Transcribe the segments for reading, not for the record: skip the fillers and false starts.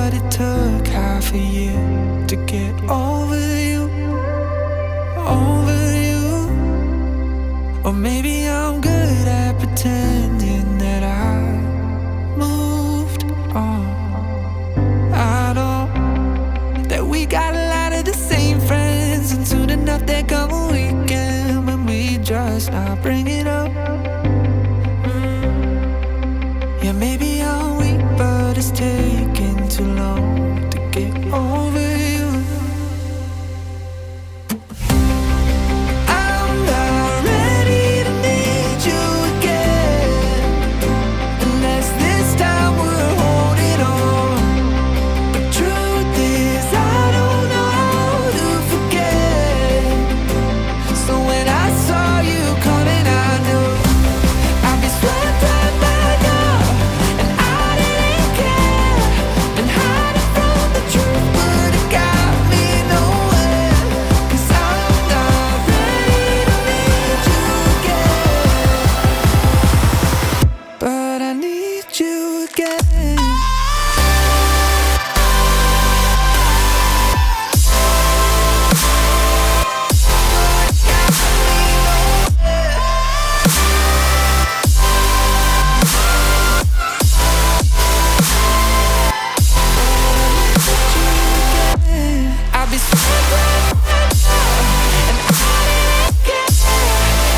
but it took half a year to get over you, over you. Or maybe I'm good at pretending that I moved on. I know that we got a lot of the same friends, and soon enough there come a weekend when we just not bring it up. Yeah, maybe I'm weak, but it's taking too long to get over you. I'm not ready to need you again, unless this time we're holding on. The truth is I don't know how to forget. So when I saw you coming, I knew I'd be swept right back up, and I didn't care. And hiding from the truth would have got me nowhere. 'Cause I'm not ready to need you again, but I need you again. I'll be swept right back up, and I didn't care.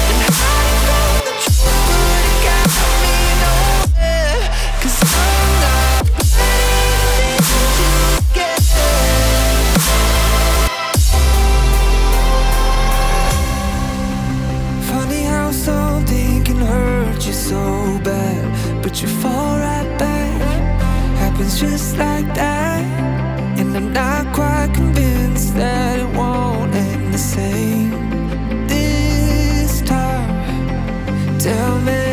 And hiding from the truth would have got me nowhere. 'Cause I'm not ready to need you again. Funny how something can hurt you so bad, but you fall right back. Happens just like that. And I'm not quite convinced that it won't end the same this time. Tell me,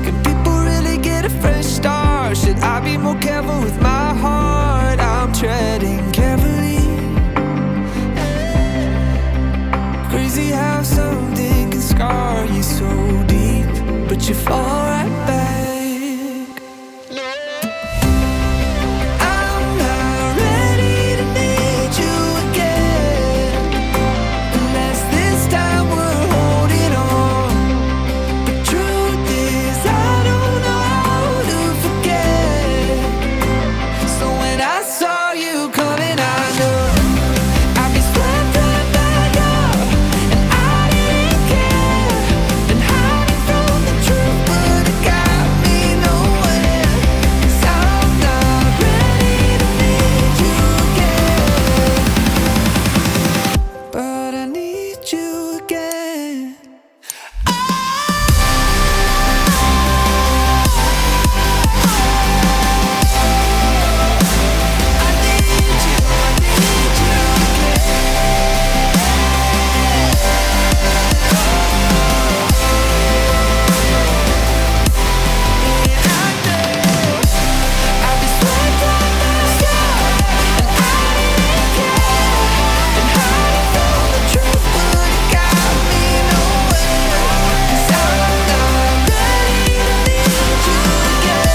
can people really get a fresh start? Should I be more careful with my heart? I'm treading carefully. Crazy how something can scar you so deep, but you fall right back. I'm not ready to need you again, unless this time we're holding on. The truth is I don't know how to forget. So when I saw you coming, I knew I'd be swept right back up, and I didn't care. And hiding from the truth would have got me nowhere. 'Cause I'm not ready to need you again, but I need you again. I need you I'll be swept right back up, and I didn't care. And hiding from the truth would have got me nowhere. 'Cause I'm not ready to need you again,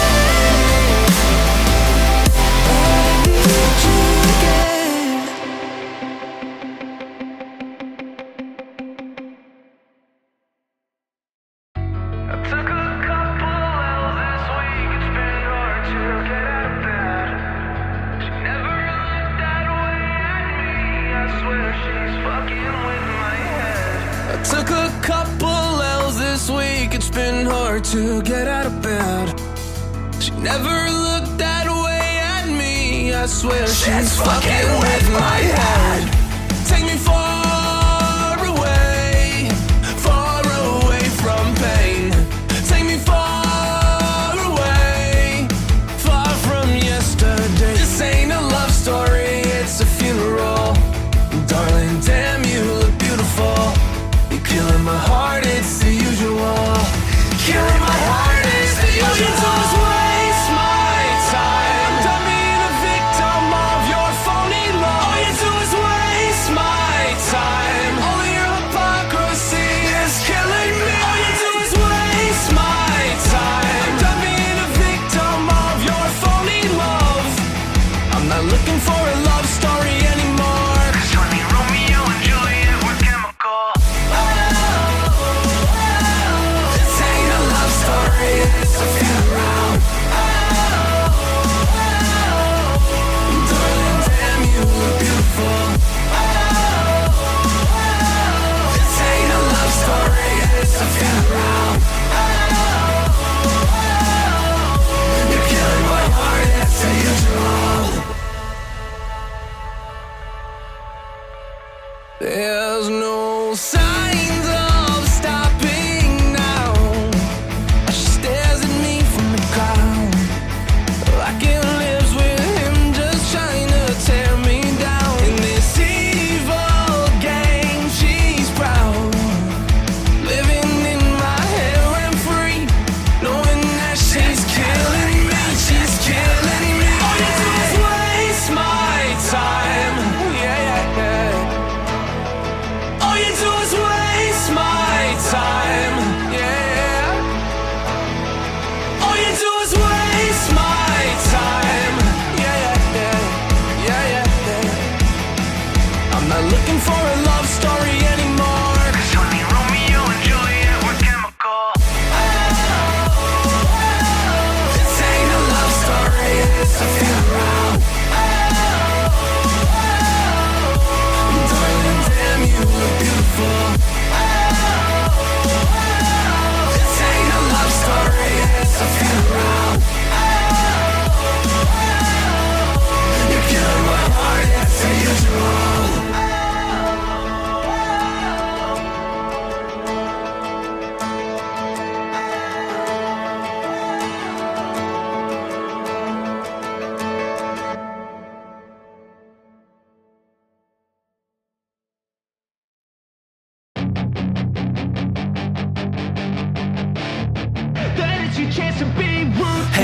but I need you again. I took a couple L's this week, it's been hard to get out of bed. She never looked that way at me, I swear she's fucking with my head. I took a couple L's this week, it's been hard to get out of bed. She never looked that way at me, I swear she's fucking with my head. Take me far away from pain. Take me far away, far from yesterday. This ain't a love story, it's a funeral. Darling, damn, you look beautiful. You're killing my heart, it's the usual. Killing my heart, it's the usual. All you do is waste my time. I'm done being a victim of your phony love. All you do is waste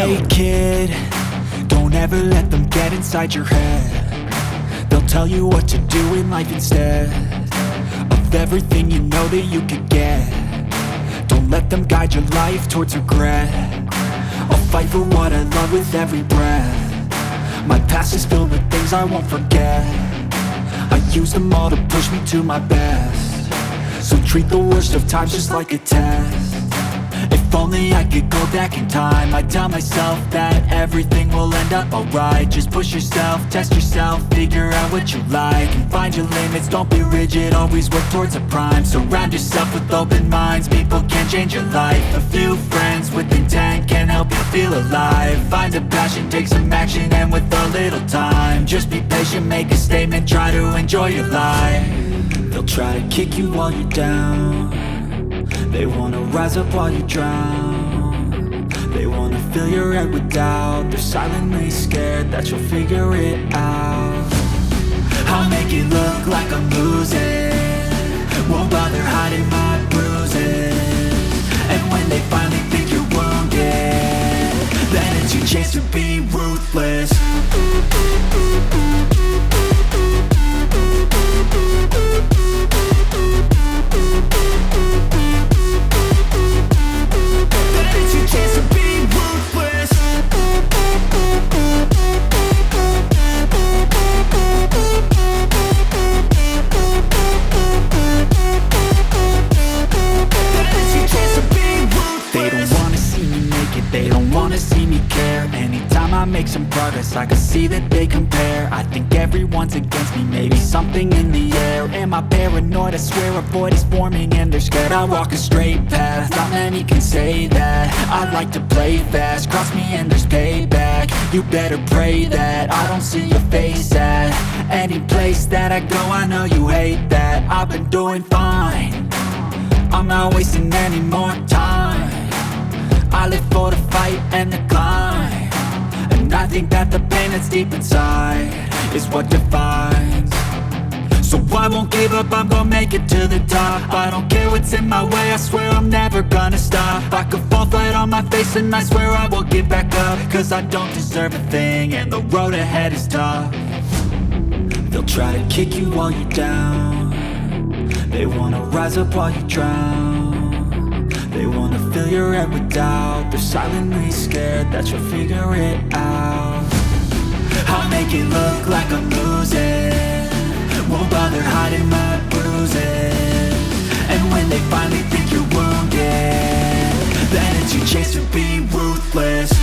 Hey kid, don't ever let them get inside your head. They'll tell you what to do in life instead of everything you know that you could get. Don't let them guide your life towards regret. I'll fight for what I love with every breath. My past is filled with things I won't forget. I use them all to push me to my best. So treat the worst of times just like a test. If only I could go back in time, I'd tell myself that everything will end up alright. Just push yourself, test yourself, figure out what you like, and find your limits, don't be rigid, always work towards a prime. Surround yourself with open minds, people can change your life. A few friends with intent can help you feel alive. Find a passion, take some action, and with a little time, just be patient, make a statement, try to enjoy your life. They'll try to kick you while you're down. They wanna rise up while you drown. They wanna fill your head with doubt. They're silently scared that you'll figure it out. I'll make it look like I'm losing, won't bother hiding my bruises. And when they finally think you're wounded, then it's your chance to be ruthless. They don't wanna see me care. Anytime I make some progress, I can see that they compare. I think everyone's against me, maybe something in the air. Am I paranoid? I swear a void is forming and they're scared. I walk a straight path, not many can say that. I like to play fast, cross me and there's payback. You better pray that I don't see your face at any place that I go. I know you hate that. I've been doing fine, I'm not wasting any more time. I live for the fight and the climb, and I think that the pain that's deep inside is what defines. So I won't give up, I'm gonna make it to the top. I don't care what's in my way, I swear I'm never gonna stop. I could fall flat on my face and I swear I won't give back up, cause I don't deserve a thing and the road ahead is tough. They'll try to kick you while you're down. They wanna rise up while you drown. They wanna fill your head with doubt. They're silently scared that you'll figure it out. I'll make it look like I'm losing, won't bother hiding my bruises. And when they finally think you're wounded, then it's your chance to be ruthless.